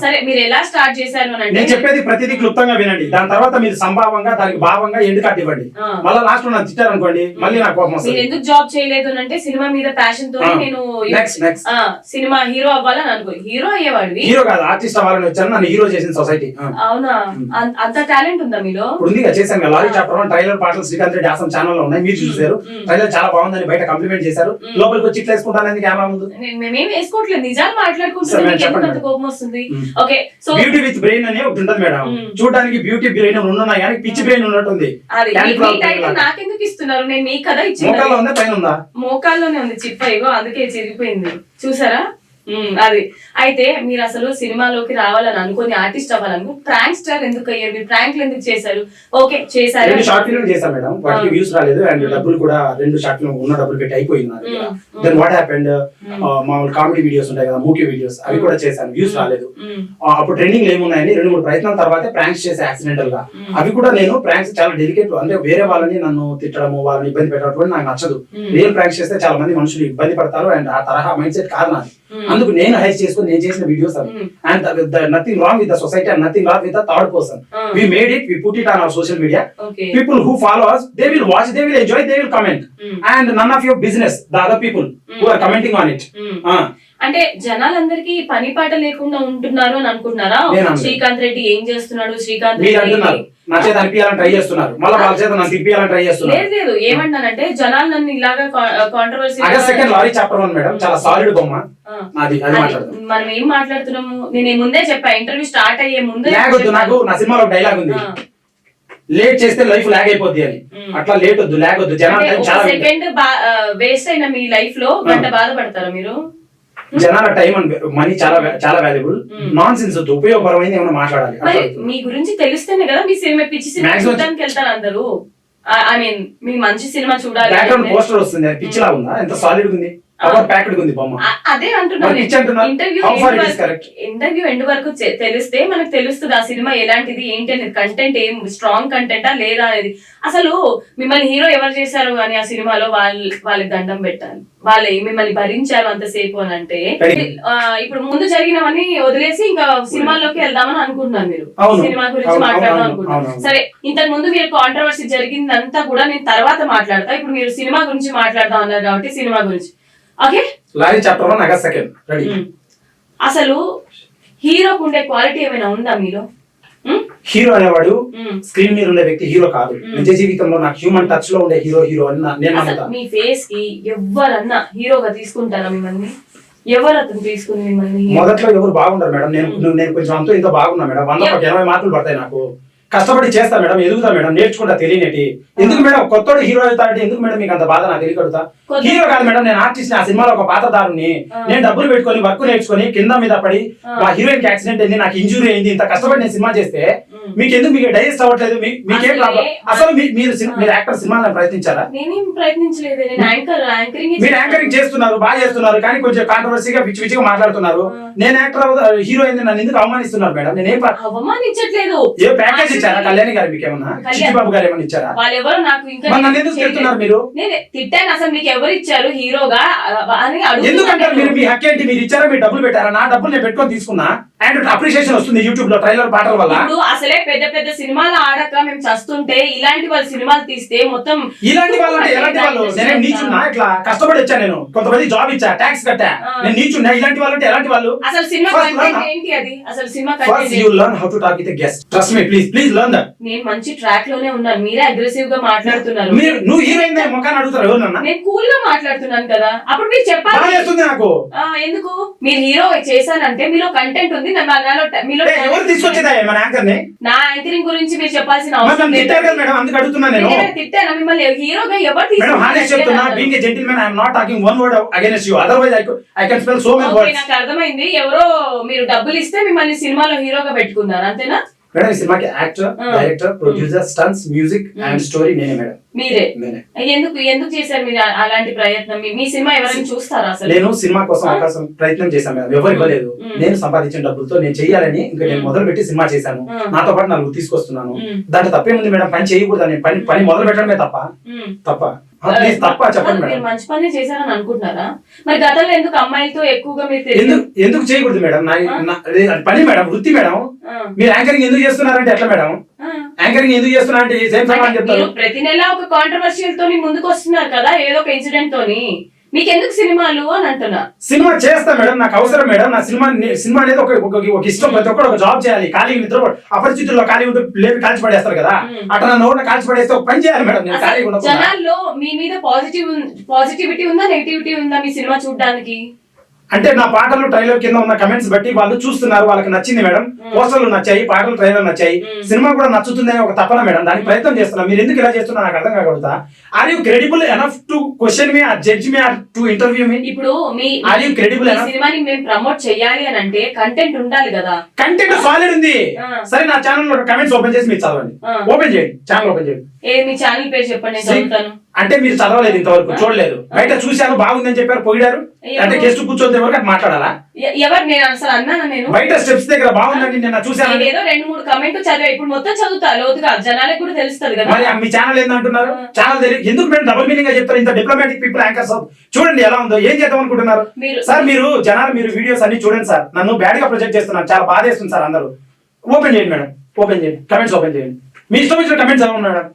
సరే మీరు ఎలా స్టార్ట్ చేశారు అని అంటే నేను చెప్పేది ప్రతిదీ క్లుప్తంగా వినండి. దాని తర్వాత మీరు సంభావంగా దానికి భావంగా ఎండ్ కార్డు ఇవ్వండి. మళ్ళీ లాస్ట్ లో నన్ను తిట్టారనుకోండి మళ్ళీ నాకు కోపం వస్తుంది. మీరు ఎందుకు జాబ్ చేయలేదు అంటే సినిమా మీద ప్యాషన్ తో నేను సినిమా హీరో అవ్వాలని అనుకో. హీరో అయ్యేవాడివి. హీరో కాదు ఆర్టిస్ట్ అవ్వాలని వచ్చాను. నన్ను హీరో చేసిన సొసైటీ. అవునా? అంత టాలెంట్ ఉందా మీలో? ఉందిగా చేశాను. లారీ చాప్టర్ 1 ట్రైలర్ పాటలు శ్రీకాంత్ రెడ్డి ఆసం ఛానల్ లో ఉన్నాయి. మీరు చూసారు. ట్రైలర్ చాలా బాగుందని బయట కంప్లిమెంట్ చేశారు. లోపలికి వచ్చి ఇట్లా వేసుకుంటానని కెమెరా ముందు మేమేం వేసుకోవట్లేదు. నిజాలు మాట్లాడుకుంటున్నాం. కోపం వస్తుంది. Okay so beauty with brain అని ఒకటి ఉంటుంది మేడం. చూడడానికి బ్యూటీ బ్రెయిన్ ఉన్నాయి కానీ పిచ్చి బ్రెయిన్ ఉన్నట్టుంది. నాకెందుకు ఇస్తున్నారు? నేను మీ కదా ఇచ్చి మోకాల్లో ఉందా పైన ఉందా? మోకాల్లోనే ఉంది చిప్ప. ఇగో అందుకే చిరిగిపోయింది చూసారా? అది అయితే మీరు అసలు సినిమాలోకి రావాలని అనుకుని ఆర్టిస్ట్ అవ్వాలను ప్రాంక్ స్టార్ ఎందుకు అయ్యారు? మీరు ప్రాంక్లు ఎందుకు చేశారు? ఓకే చేశారు. 2 షార్ట్ ఫిల్మ్ చేశాను మేడం. వాటికి వ్యూస్ రాలేదు అండ్ డబ్బులు కూడా 2 షార్ట్ ఫిల్మ్ ఉన్న డబ్బులు పెట్టి అయిపోయింది. దెన్ వాట్ హ్యాపెండ్, మామూలు కామెడీ వీడియోస్ ఉంటాయి కదా, మూకీ వీడియోస్, అవి కూడా చేశాను. వ్యూస్ రాలేదు. అప్పుడు ట్రెండింగ్ ఏమున్నాయని 2-3 ప్రయత్నాల తర్వాత ప్రాంక్స్ చేసే యాక్సిడెంటల్ గా. అవి కూడా నేను ప్రాంక్స్ చాలా డెలికేట్, అంటే వేరే వాళ్ళని నన్ను తిట్టడము, వాళ్ళని ఇబ్బంది పెట్టడం నాకు నచ్చదు. రియల్ ప్రాంక్స్ చేస్తే చాలా మంది మనుషులు ఇబ్బంది పడతారు అండ్ ఆ తరహా మైండ్ సెట్ కాదు నాది. అందుకు నేను హైస్ చేసుకుని నేను చేసిన వీడియోస్ అవి. And nothing wrong with the society and nothing wrong with the third person. We made it, we put it on our social media. People who follow us, they will watch, they will enjoy, they will comment. And none of your business, the other people who are commenting on it. అంటే జనాలందరికీ పని పాట లేకుండా ఉంటున్నారు అని అనుకుంటున్నారా? శ్రీకాంత్ రెడ్డి ఏం చేస్తున్నాడు? శ్రీకాంత్ రెడ్డి నా చేత అనిపించాలని ట్రై చేస్తున్నారు. మళ్ళీ వాళ్ళ చేత నన్ను తిప్పియాలని ట్రై చేస్తున్నారు. లేదు ఏమంటానంటే జనాలు నన్ను ఇలాగా controversy. Second lorry chapter 1 madam చాలా సాలిడ్ బొమ్మ. మనం ఏం మాట్లాడుతున్నాము? నేను ముందే చెప్పా, ఇంటర్వ్యూ స్టార్ట్ అయ్యే ముందే నాకు నా సినిమాలో డైలాగ్ ఉంది, లేట్ చేస్తే లైఫ్ లాగ్ అయిపోద్ది అని. అట్లా లేట్ వద్దు, లాగ్ వద్దు. జనాలు సెకండ్ వేస్ట్ అయిన మీ లైఫ్ లో గంట బాధపడతారా మీరు? జనాల టైం అండ్ మనీ చాలా చాలా వాల్యుబుల్. నాన్ సెన్స్ వద్దు, ఉపయోగపరమైంది ఏమైనా మాట్లాడాలి. మీ గురించి తెలిస్తేనే కదా మీ సినిమా పిచ్చి సినిమా చూడడానికి వెళ్తారు అందరూ. ఐ మీన్ మీ మంచి సినిమా చూడాలి. బ్యాక్గ్రౌండ్ పోస్టర్ వస్తుంది, పిచ్చిలా ఉందా? ఎంత సాలిడ్ ఉంది, పవర్ ప్యాక్డ్ ఉంది బొమ్మ. అదే అంటున్నాను. ఇంటర్వ్యూ ఎండ్ వరకు తెలిస్తే మనకు తెలుస్తుంది ఆ సినిమా ఎలాంటిది ఏంటి అనేది. కంటెంట్ ఏం స్ట్రాంగ్ కంటెంటా లేదా అనేది. అసలు మిమ్మల్ని హీరో ఎవరు చేశారు అని ఆ సినిమాలో వాళ్ళకి దండం పెట్టాలి. వాళ్ళే మిమ్మల్ని భరించారు అంతసేపు అని అంటే. ఇప్పుడు ముందు జరిగినవన్నీ వదిలేసి ఇంకా సినిమాల్లోకి వెళ్దామని అనుకుంటున్నాను. మీరు సినిమా గురించి మాట్లాడదాం అనుకుంటున్నాను. సరే, ఇంతకు ముందు మీరు కాంట్రవర్సీ జరిగిందంతా కూడా నేను తర్వాత మాట్లాడతా. ఇప్పుడు మీరు సినిమా గురించి మాట్లాడదాం అన్నారు కాబట్టి సినిమా గురించి. Okay, lorry chapter 1 August 2 ready. అసలు హీరోకు ఉండే క్వాలిటీ ఏమైనా ఉందా మీలో? హీరో అనేవాడు స్క్రీన్ మీద ఉండే వ్యక్తి హీరో కాదు. నిజ జీవితంలో నాకు హ్యూమన్ టచ్ లో ఉండే హీరో అని నేను నమ్ముతాను. మీ ఫేస్ కి ఎవరన్నా హీరోగా తీసుకుంటారా మిమ్మల్ని? ఎవరు అతను తీసుకుని మిమ్మల్ని? మొదట్లో ఎవరు బాగుంటారు మేడం. నేను కొంచెం అంతా ఇంత బాగున్నా మేడం. 100-80 మార్కులు పడతాయి నాకు. కష్టపడి చేస్తా మేడం, ఎదుగుతా మేడం, నేర్చుకుంటా తెలియనేటి. ఎందుకు మేడం కొత్తోడు హీరో అవుతాడంటే ఎందుకు మేడం మీకు అంత బాధ? నాకు తెలియకడుతా. హీరో కాదు మేడం, నేను ఆర్టిస్ట్. ఆ సినిమాలో ఒక పాత్రదారుని. నేను డబ్బులు పెట్టుకొని వర్క్ నేర్చుకొని కింద మీద పడి మా హీరోయిన్ కి యాక్సిడెంట్ అయింది, నాకు ఇంజురీ అయింది. ఇంత కష్టపడి నేను సినిమా చేస్తే మీకు డైజెస్ట్ అవ్వట్లేదు. మీకేం ప్రాబ్లం? అసలు మీరు యాక్టర్ సినిమాలను ప్రయత్నించారా? నేనేం ప్రయత్నించలేదు. మీరు యాంకరింగ్ చేస్తున్నారు, బాగా చేస్తున్నారు, కానీ కొంచెం కాంట్రవర్సీగా పిచ్చిగా మాట్లాడుతున్నారు. నేను యాక్టర్ హీరో అయింది, నన్ను ఎందుకు అవమానిస్తున్నారు మేడం? నేనేం అవమానించట్లేదు. ఏ ప్యాకేజ్ ఇచ్చారా కళ్యాణి గారు? మీకు ఏమన్నా చిట్టిబాబు గారు ఏమన్నా ఇచ్చారా? వాళ్ళెవరు నాకు ఇంకా నన్ను ఎందుకు తిడుతున్నారు మీరు? నేను తిట్టాను. అసలు మీకు ఎవరు ఇచ్చారు హీరోగా అని ఎందుకంటారు మీరు? మీ హక్కు ఏంటి? మీరు ఇచ్చారా? మీరు డబ్బులు పెట్టారా? నా డబ్బులు నేను పెట్టుకొని తీసుకున్నా అండ్ అప్రిషియేషన్ వస్తుంది యూట్యూబ్ లో ట్రైలర్ పాటల వల్ల. ఇప్పుడు అసలే పెద్ద పెద్ద సినిమాలు ఆడక మేము చస్తుంటే ఇలాంటి వాళ్ళ సినిమాలు తీస్తే మొత్తం. ఇలాంటి వాళ్ళు అంటే ఎలాంటి వాళ్ళు? నేను నీచున్నా, ఇట్లా కష్టపడి వచ్చా. నేను కొంతమంది జాబ్ ఇచ్చా, ట్యాక్స్ కట్టా, నేను నీచున్నా. ఇలాంటి వాళ్ళు అంటే ఎలాంటి వాళ్ళు? అసలు సినిమా కంటెంట్ ఏంటి? అది అసలు cinema content you learn how to talk with the guest. Trust me, please learn that. నేను మంచి ట్రాక్ లోనే ఉన్నాను, మీరే అగ్రెసివ్ గా మాట్లాడుతున్నారు. నువ్వు హీరోయిన్ మొఖాన్ని అడుగుతారు ఎవరన్నా? నేను కూల్ గా మాట్లాడుతున్నాను కదా, అప్పుడు మీరు చెప్పాలి. నాకు ఎందుకు మీరు హీరో చేశానంటే మీలో కంటెంట్ ఉంది. ఎవరు తీసుకొచ్చేదా మన యాంకర్ ని? నా యాంకరింగ్ గురించి మీరు చెప్పాల్సిన అవసరం లేదు. తిట్టాను మిమ్మల్ని హీరోగా ఎవరు తీసుకొచ్చారు? నాకు అర్థమైంది. ఎవరో మీరు డబ్బులు ఇస్తే మిమ్మల్ని సినిమాలో హీరోగా పెట్టుకున్నారు, అంతేనా? మేడం ఈ సినిమాకి actor, director, producer, stunts, music and story నేనే మేడం. మీరే? ఎందుకు చేశారు మీరు అలాంటి ప్రయత్నం? మీ సినిమా ఎవరైనా చూస్తారా? అసలు నేను సినిమా కోసం అవకాశం ప్రయత్నం చేశాను మేడం, ఎవరు ఇవ్వలేదు. నేను సంపాదించిన డబ్బులతో నేను చెయ్యాలని ఇంకా నేను మొదలు పెట్టి సినిమా చేశాను. నాతో పాటు 4 తీసుకొస్తున్నాను. దాంట్లో తప్పేముంది మేడం? పని చేయకూడదు, పని మొదలు పెట్టడమే తప్ప ప్లీజ్ తప్ప చెప్పండి మీరు మేడం. మంచి పని చేశారని అనుకుంటున్నారా? మరి గతంలో ఎందుకు అమ్మాయిలతో ఎక్కువగా మీరు ఎందుకు చేయకూడదు మేడం? అది పని మేడం, వృత్తి మేడం. మీరు యాంకరింగ్ ఎందుకు చేస్తున్నారంటే ఎట్లా మేడం? యాంకరింగ్ ఎందుకు చేస్తున్నారంటే సేమ్ సమాధానం చెప్తారు. ప్రతి నెల ఒక కాంట్రవర్షియల్ తోని ముందుకు వస్తున్నారు కదా, ఏదో ఒక ఇన్సిడెంట్ తోని. మీకు ఎందుకు సినిమాలు అని అంటున్నా? సినిమా చేస్తా మేడం, నాకు అవసరం మేడం. నా సినిమా అనేది ఒక ఇష్టం. ప్రతి ఒక్కరు ఒక జాబ్ చేయాలి. ఖాళీ నిద్ర అపరిస్థితుల్లో ఖాళీ ఉంటే లేపి కాల్చి పడేస్తారు కదా, అట్లా నా నోటిని కాల్చి పడేస్తే ఒక పని చేయాలి మేడం. నేను ఖాళీగా ఉండకూడదు. జనాల్లో మీ మీద పాజిటివిటీ ఉందా, నెగిటివిటీ ఉందా మీ సినిమా చూడడానికి? అంటే నా పాటలు ట్రైలర్ కింద ఉన్న కమెంట్స్ బట్టి వాళ్ళు చూస్తున్నారు, వాళ్ళకి నచ్చింది మేడం. పోస్టర్లు నచ్చాయి, పాటలు ట్రైలర్ నచ్చాయి, సినిమా కూడా నచ్చుతుందని ఒక తపన మేడం. దానికి ప్రయత్నం చేస్తున్నా. మీరు ఎందుకు ఇలా చేస్తున్నా నాకు అర్థం కాకూడదా? Are you credible enough to question me or judge me or to interview me? ఇప్పుడు మీ ఆర్ యూ క్రెడిబుల్ ఎనఫ్? సినిమాని మేము ప్రమోట్ చేయాలి అని అంటే కంటెంట్ ఉండాలి కదా. కంటెంట్ సాలిడ్ ఉంది. సరే, నా ఛానల్ లో కమెంట్స్ ఓపెన్ చేసి మీరు చదవండి. ఓపెన్ చేయండి, ఛానల్ ఓపెన్ చేయండి. మీ ఛానల్ పేరు చెప్పండి, నేను చదువుతాను. అంటే మీరు చదవలేదు, ఇంతవరకు చూడలేదు. బయట చూశాను, బాగుందని చెప్పారు, పోయారు. అంటే గెస్ట్ కూర్చొని ఎవరికి మాట్లాడాలా? ఎవరు? నేను అసలు అన్నాను? నేను బయట స్టెప్స్ దగ్గర బాగుందండి నేను చూశాను. ఏదో 2-3 కమెంట్ చదివా, ఇప్పుడు మొత్తం చదువుతా లోతుగా, జనాలకు కూడా తెలుస్తుంది కదా. మరి మీ ఛానల్ ఏందంటున్నారు? ఛానల్ తెలియదు ఎందుకు మేడం? డబుల్ మీనింగ్ గా చెప్తారు. ఇంత డిప్లొమాటిక్ పీపుల్ యాంకర్స్ చూడండి ఎలా ఉందో. ఏం చేద్దాం అనుకుంటున్నారు సార్? మీరు జనాలు మీరు వీడియోస్ అన్ని చూడండి సార్. నన్ను బ్యాడ్ గా ప్రొజెక్ట్ చేస్తున్నారు, చాలా బాధేస్తుంది సార్. అందరూ ఓపెన్ చేయండి మేడం, ఓపెన్ చేయండి, కమెంట్స్ ఓపెన్ చేయండి. మీ ఇష్టం వచ్చిన కమెంట్స్ ఎలా మేడం?